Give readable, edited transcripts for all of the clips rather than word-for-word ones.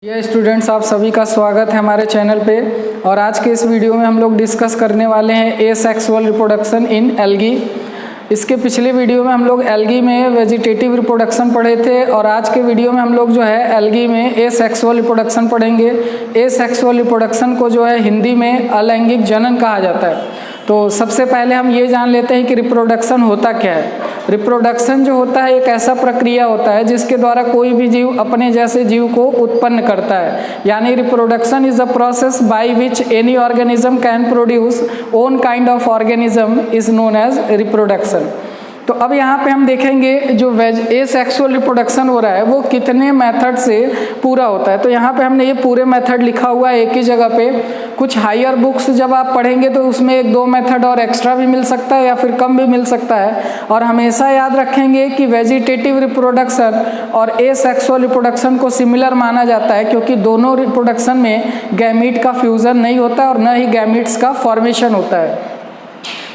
ये स्टूडेंट्स, आप सभी का स्वागत है हमारे चैनल पे। और आज के इस वीडियो में हम लोग डिस्कस करने वाले हैं एसेक्सुअल रिप्रोडक्शन इन एल्गी। इसके पिछले वीडियो में हम लोग एल्गी में वेजिटेटिव रिप्रोडक्शन पढ़े थे और आज के वीडियो में हम लोग जो है एल्गी में एसेक्सुअल रिप्रोडक्शन पढ़ेंगे। एसेक्सुअल रिप्रोडक्शन को जो है हिंदी में अलैंगिक जनन कहा जाता है। तो सबसे पहले हम ये जान लेते हैं कि रिप्रोडक्शन होता क्या है। रिप्रोडक्शन जो होता है एक ऐसा प्रक्रिया होता है जिसके द्वारा कोई भी जीव अपने जैसे जीव को उत्पन्न करता है। यानी reproduction is a process by which any organism can produce own kind of organism is known as reproduction. तो अब यहाँ पे हम देखेंगे जो एसेक्सुअल रिप्रोडक्शन हो रहा है वो कितने मेथड से पूरा होता है। तो यहाँ पे हमने ये पूरे मेथड लिखा हुआ है एक ही जगह पे। कुछ हायर बुक्स जब आप पढ़ेंगे तो उसमें एक दो मेथड और एक्स्ट्रा भी मिल सकता है या फिर कम भी मिल सकता है। और हमेशा याद रखेंगे कि वेजिटेटिव रिप्रोडक्शन और एसेक्सुअल रिप्रोडक्शन को सिमिलर माना जाता है, क्योंकि दोनों रिप्रोडक्शन में गैमीट का फ्यूजन नहीं होता और न ही गैमीट्स का फॉर्मेशन होता है।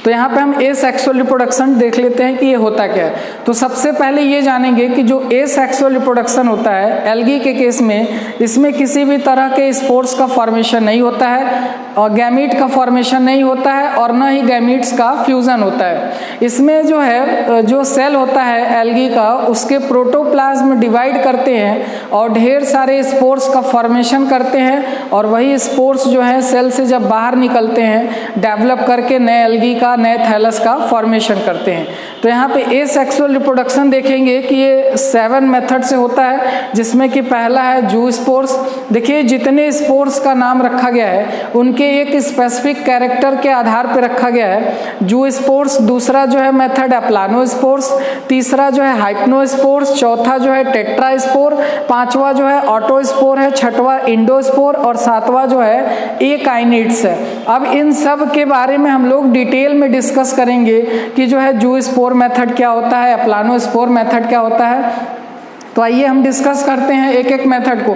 तो यहाँ पे हम एसेक्सुअल रिप्रोडक्शन देख लेते हैं कि ये होता क्या है। तो सबसे पहले ये जानेंगे कि जो एसेक्सुअल रिप्रोडक्शन होता है एल्गी के केस में, इसमें किसी भी तरह के स्पोर्स का फॉर्मेशन नहीं होता है और गैमीट का फॉर्मेशन नहीं होता है और न ही गैमीट्स का फ्यूजन होता है। इसमें जो है जो सेल होता है एल्गी का, उसके प्रोटोप्लाज्म डिवाइड करते हैं और ढेर सारे स्पोर्स का फॉर्मेशन करते हैं और वही स्पोर्स जो है सेल से जब बाहर निकलते हैं डेवलप करके नए एल्गी का, नए थैलस का फॉर्मेशन करते हैं। तो यहाँ पे एसेक्सुअल रिप्रोडक्शन देखेंगे कि ये 7 मेथड से होता है, जिसमें कि पहला है जू स्पोर्स। देखिए जितने स्पोर्स का नाम रखा गया है उनके एक स्पेसिफिक कैरेक्टर के आधार पर रखा गया है। जू स्पोर्स, दूसरा जो है मेथड है प्लानो स्पोर्स, तीसरा जो है हाइप्नो स्पोर्स, चौथा जो है टेट्रा स्पोर, पांचवा जो है ऑटो स्पोर है, छठवा इंडो स्पोर और सातवां जो है एकाइनिड्स है। अब इन सब के बारे में हम लोग डिटेल में डिस्कस करेंगे कि जो है जू स्पोर मेथड क्या होता है, प्लानो स्पोर मेथड क्या होता है। तो आइए हम डिस्कस करते हैं एक एक मेथड को।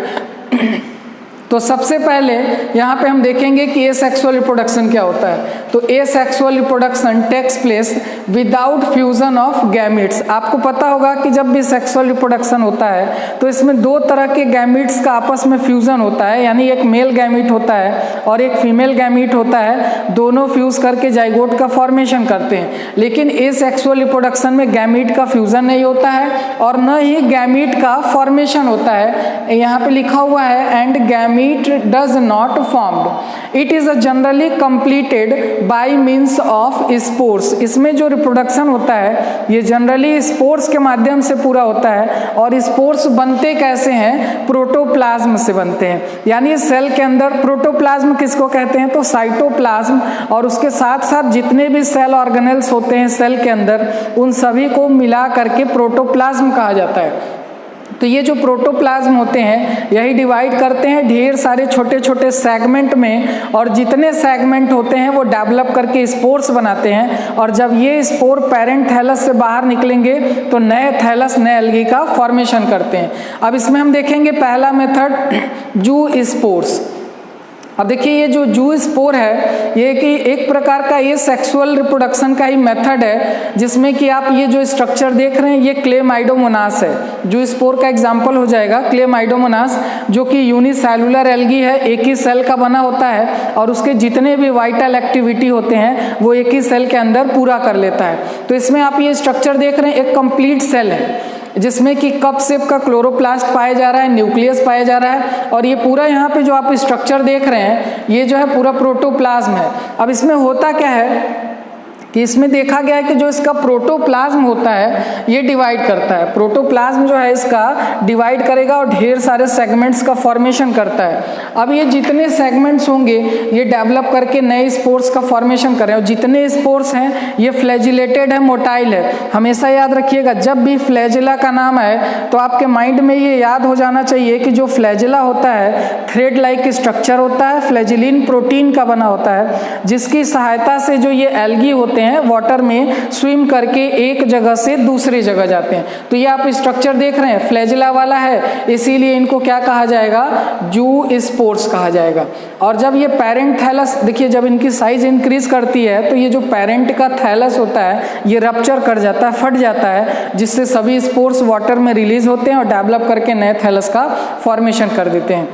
तो सबसे पहले यहाँ पे हम देखेंगे कि एसेक्सुअल रिप्रोडक्शन क्या होता है। तो asexual reproduction takes place without fusion of gametes. आपको पता होगा कि जब भी सेक्सुअल रिप्रोडक्शन होता है तो इसमें दो तरह के गैमीट्स का आपस में फ्यूजन होता है, यानी एक मेल गैमीट होता है और एक फीमेल गैमीट होता है। दोनों फ्यूज करके जाइगोट का फॉर्मेशन करते हैं। लेकिन एसेक्सुअल रिप्रोडक्शन में गैमीट का फ्यूजन नहीं होता है और न ही गैमीट का फॉर्मेशन होता है। यहाँ पे लिखा हुआ है and gamete does not formed. It is generally completed by means of spores. इसमें जो रिप्रोडक्शन होता है ये जनरली स्पोर्स के माध्यम से पूरा होता है। और स्पोर्स बनते कैसे हैं? प्रोटोप्लाज्म से बनते हैं। यानी सेल के अंदर प्रोटोप्लाज्म किसको कहते हैं? तो साइटोप्लाज्म और उसके साथ साथ जितने भी सेल ऑर्गेनेल्स होते हैं सेल के अंदर, उन सभी को मिला करके प्रोटोप्लाज्म कहा जाता है। तो ये जो प्रोटोप्लाज्म होते हैं यही डिवाइड करते हैं ढेर सारे छोटे छोटे सेगमेंट में, और जितने सेगमेंट होते हैं वो डेवलप करके स्पोर्स बनाते हैं। और जब ये स्पोर पेरेंट थैलस से बाहर निकलेंगे तो नए थैलस, नए एल्गी का फॉर्मेशन करते हैं। अब इसमें हम देखेंगे पहला मेथड जू स्पोर्स। अब देखिए ये जो जू स्पोर है ये कि एक प्रकार का ये सेक्सुअल रिप्रोडक्शन का ही मेथड है, जिसमें कि आप ये जो स्ट्रक्चर देख रहे हैं ये क्लेमाइडोमोनास है। जू स्पोर का एग्जांपल हो जाएगा क्लेमाइडोमोनास, जो कि यूनिसेलुलर एल्गी है, एक ही सेल का बना होता है और उसके जितने भी वाइटल एक्टिविटी होते हैं वो एक ही सेल के अंदर पूरा कर लेता है। तो इसमें आप ये स्ट्रक्चर देख रहे हैं एक कंप्लीट सेल है जिसमें कि कप शेप का क्लोरोप्लास्ट पाया जा रहा है, न्यूक्लियस पाया जा रहा है और ये पूरा यहाँ पे जो आप स्ट्रक्चर देख रहे हैं ये जो है पूरा प्रोटोप्लाज्म है। अब इसमें होता क्या है कि इसमें देखा गया है कि जो इसका प्रोटोप्लाज्म होता है ये डिवाइड करता है। प्रोटोप्लाज्म जो है इसका डिवाइड करेगा और ढेर सारे सेगमेंट्स का फॉर्मेशन करता है। अब ये जितने सेगमेंट्स होंगे ये डेवलप करके नए स्पोर्स का फॉर्मेशन कर रहे हैं और जितने स्पोर्स हैं ये फ्लैजिलेटेड है, मोटाइल है। हमेशा याद रखिएगा जब भी फ्लैजिला का नाम है तो आपके माइंड में ये याद हो जाना चाहिए कि जो फ्लैजिला होता है थ्रेड लाइक स्ट्रक्चर होता है, फ्लैजिलिन प्रोटीन का बना होता है, जिसकी सहायता से जो ये एल्गी होते होते हैं वाटर में स्विम करके एक जगह से दूसरी जगह जाते हैं। तो ये आप स्ट्रक्चर देख रहे हैं, फ्लैजिला वाला है, इसीलिए इनको क्या कहा जाएगा, जू स्पोर्स कहा जाएगा। और जब ये पेरेंट थैलस, देखिए जब इनकी साइज इंक्रीज करती है तो ये जो पेरेंट का थैलस होता है ये रप्चर कर जाता है, फट जाता है, जिससे सभी स्पोर्स वाटर में रिलीज होते हैं और डेवलप करके नए थैलस का फॉर्मेशन कर देते हैं।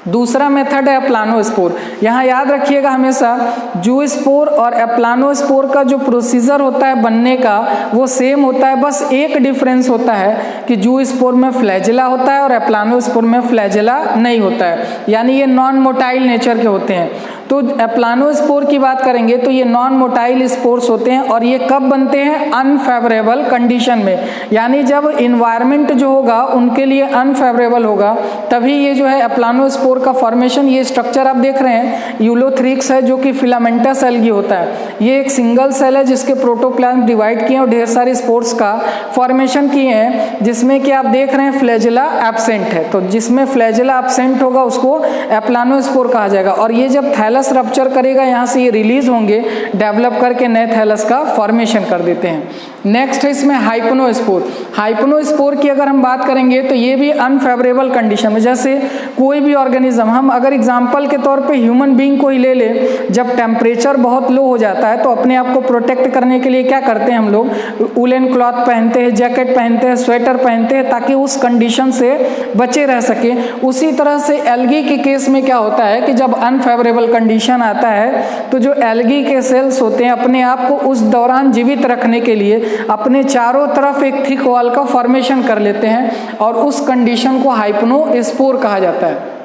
दूसरा मेथड है एप्लानोस्पोर। यहाँ याद रखिएगा हमेशा जूस्पोर और एप्लानोस्पोर का जो प्रोसीजर होता है बनने का वो सेम होता है, बस एक डिफरेंस होता है कि जूस्पोर में फ्लैजिला होता है और एप्लानोस्पोर में फ्लैजिला नहीं होता है, यानी ये नॉन मोटाइल नेचर के होते हैं। तो एप्लानोस्पोर की बात करेंगे तो ये नॉन मोटाइल स्पोर्स होते हैं और ये कब बनते हैं, अनफेवरेबल कंडीशन में, यानी जब इन्वायरमेंट जो होगा उनके लिए अनफेवरेबल होगा तभी ये जो है एप्लानोस्पोर का फॉर्मेशन। ये स्ट्रक्चर आप देख रहे हैं यूलोथ्रिक्स है जो कि फिलामेंटस एल्गी होता है। ये एक सिंगल सेल है जिसके प्रोटोप्लाज्म डिवाइड किए और ढेर सारे स्पोर्स का फॉर्मेशन किए हैं, जिसमें कि आप देख रहे हैं फ्लैजिला एब्सेंट है। तो जिसमें फ्लैजिला एब्सेंट होगा उसको एप्लानोस्पोर कहा जाएगा। और ये जब थैलस रप्चर करेगा यहाँ से ये रिलीज होंगे, डेवलप करके नए थैलस का फॉर्मेशन कर देते हैं। नेक्स्ट है इसमें हाइपनोस्पोर। हाइपनोस्पोर की अगर हम बात करेंगे तो ये भी अनफेवरेबल कंडीशन में, जैसे कोई भी ऑर्गेनिज्म, हम अगर एग्जांपल के तौर पे ह्यूमन बीइंग को ही ले लें, जब टेम्परेचर बहुत लो हो जाता है तो अपने आप को प्रोटेक्ट करने के लिए क्या करते हैं हम लोग, वूलन क्लॉथ पहनते हैं, जैकेट पहनते हैं, स्वेटर पहनते हैं ताकि उस कंडीशन से बचे रह सके। उसी तरह से एल्गी के केस में क्या होता है कि जब अनफेवरेबल कंडीशन आता है तो जो एल्गी के सेल्स होते हैं अपने आप को उस दौरान जीवित रखने के लिए अपने चारों तरफ एक थिक वॉल का फॉर्मेशन कर लेते हैं और उस कंडीशन को हाइपनोस्पोर कहा जाता है।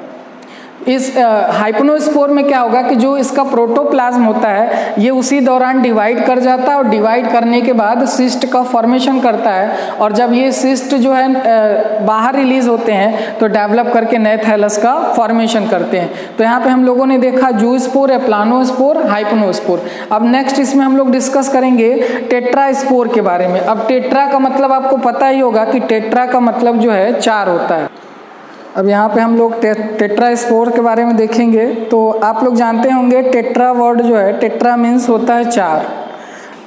इस हाइपनोस्पोर में क्या होगा कि जो इसका प्रोटोप्लाज्म होता है ये उसी दौरान डिवाइड कर जाता है और डिवाइड करने के बाद सिस्ट का फॉर्मेशन करता है, और जब ये सिस्ट जो है बाहर रिलीज होते हैं तो डेवलप करके नए थैलस का फॉर्मेशन करते हैं। तो यहाँ पे हम लोगों ने देखा जूस्पोर, एप्लानोस्पोर, हाइपनोस्पोर। अब नेक्स्ट इसमें हम लोग डिस्कस करेंगे टेट्रास्पोर के बारे में। अब टेट्रा का मतलब आपको पता ही होगा कि टेट्रा का मतलब जो है 4 होता है। अब यहाँ पे हम लोग टेट्रास्पोर के बारे में देखेंगे तो आप लोग जानते होंगे टेट्रा वर्ड जो है, टेट्रा मीन्स होता है 4।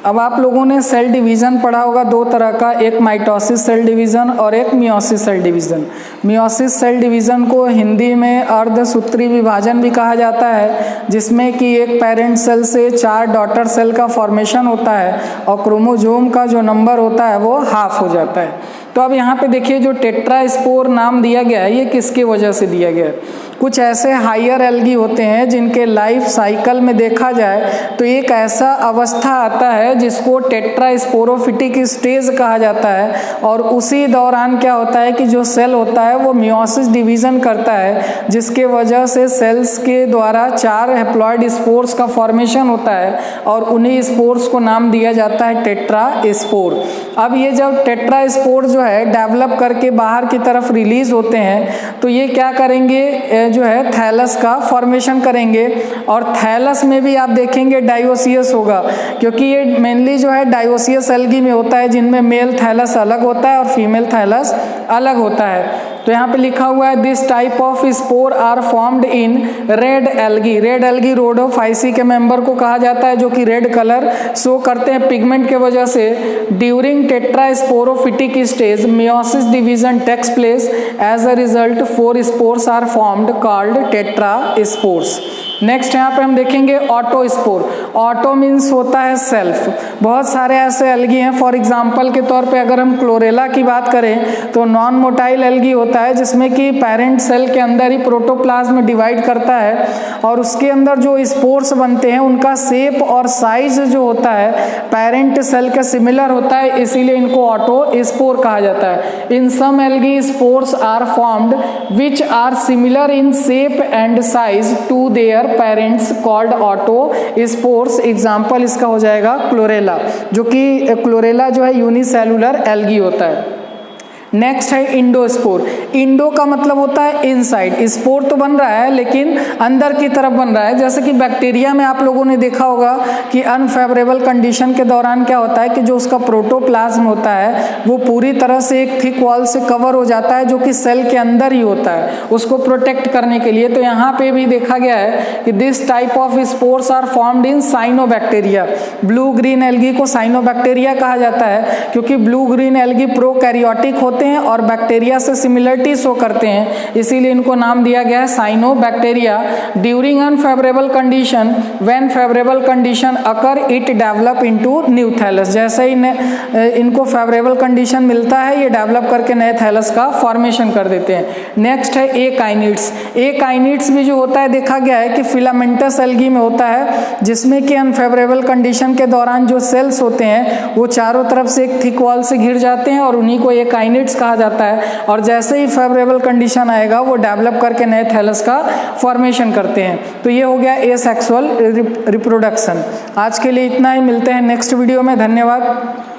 अब आप लोगों ने सेल डिवीज़न पढ़ा होगा 2 तरह का, एक माइटोसिस सेल डिवीज़न और एक meiosis cell division. Meiosis cell division को हिंदी में अर्धसूत्री विभाजन भी कहा जाता है, जिसमें कि एक पेरेंट सेल से 4 डॉटर सेल का फॉर्मेशन होता है और क्रोमोसोम का जो नंबर होता है वो हाफ हो जाता है। तो अब यहाँ पे देखिए जो टेट्रास्पोर नाम दिया गया है ये किसकी वजह से दिया गया है। कुछ ऐसे हायर एल्गी होते हैं जिनके लाइफ साइकिल में देखा जाए तो एक ऐसा अवस्था आता है जिसको टेट्रास्पोरोफिटिक स्टेज कहा जाता है, और उसी दौरान क्या होता है कि जो सेल होता है वो मियोसिस डिवीज़न करता है, जिसके वजह से सेल्स के द्वारा 4 हैप्लॉइड स्पोर्स का फॉर्मेशन होता है और उन्हीं स्पोर्स को नाम दिया जाता है टेट्रास्पोर। अब ये जब टेट्रास्पोर जो है डेवलप करके बाहर की तरफ रिलीज होते हैं तो ये क्या करेंगे, जो है थैलस का फॉर्मेशन करेंगे। और थैलस में भी आप देखेंगे डायोसियस होगा, क्योंकि ये मेनली जो है डायोसियस एल्गी में होता है जिनमें मेल थैलस अलग होता है और फीमेल थैलस अलग होता है। तो यहाँ पे लिखा हुआ है this type of spore are formed in red algae. Red algae Rhodophyceae के मेंबर को कहा जाता है जो कि रेड कलर शो करते हैं पिगमेंट के वजह से। During tetrasporophytic stage meiosis division takes place, as a result 4 spores are formed called tetraspores. Next यहाँ पे हम देखेंगे ऑटोस्पोर। ऑटो मीन्स होता है सेल्फ। बहुत सारे ऐसे एल्गी हैं, फॉर एग्जांपल के तौर पे अगर हम क्लोरेला की बात करें तो नॉन मोटाइल एल्गी होता है जिसमें कि पेरेंट सेल के अंदर ही प्रोटोप्लाज्म डिवाइड करता है और उसके अंदर जो स्पोर्स बनते हैं उनका शेप और साइज जो होता है पेरेंट सेल के सिमिलर होता है, इसीलिए इनको ऑटोस्पोर कहा जाता है। In some algae spores are formed which are similar in shape and size to their parents called autospores. Example इसका हो जाएगा क्लोरेला, जो कि क्लोरेला जो है यूनिसेलुलर एल्गी होता है। नेक्स्ट है इंडोस्पोर। इंडो का मतलब होता है इनसाइड, स्पोर तो बन रहा है लेकिन अंदर की तरफ बन रहा है। जैसे कि बैक्टीरिया में आप लोगों ने देखा होगा कि अनफेवरेबल कंडीशन के दौरान क्या होता है कि जो उसका प्रोटोप्लाज्म होता है वो पूरी तरह से एक थिक वॉल से कवर हो जाता है, जो कि सेल के अंदर ही होता है उसको प्रोटेक्ट करने के लिए। तो यहाँ पे भी देखा गया है कि this type of spores are formed in cyanobacteria. Blue green algae को साइनोबैक्टीरिया कहा जाता है क्योंकि ब्लू ग्रीन एल्गी प्रोकैरियोटिक होते हैं और बैक्टीरिया से सिमिलरिटी शो करते हैं, इसीलिए इनको नाम दिया गया है cyanobacteria. During unfavourable condition, when favourable condition occur it develop into new thallus. जैसे ही इनको फेवरेबल कंडीशन मिलता है ये डेवलप करके नए थैलस का फॉर्मेशन कर देते हैं। नेक्स्ट है एकाइनिड्स। एकाइनिड्स भी जो होता है देखा गया है कि फिलामेंटस एल्गी में होता है, जिसमें कि अनफेवरेबल कंडीशन के दौरान जो सेल्स होते हैं वो चारों तरफ से एक थिक वॉल से घिर जाते हैं और उन्हीं को एकाइनिड्स कहा जाता है। और जैसे ही फेवरेबल कंडीशन आएगा वो डेवलप करके नए थैलस का फॉर्मेशन करते हैं। तो ये हो गया एसेक्सुअल रिप्रोडक्शन। आज के लिए इतना ही, मिलते हैं नेक्स्ट वीडियो में। धन्यवाद।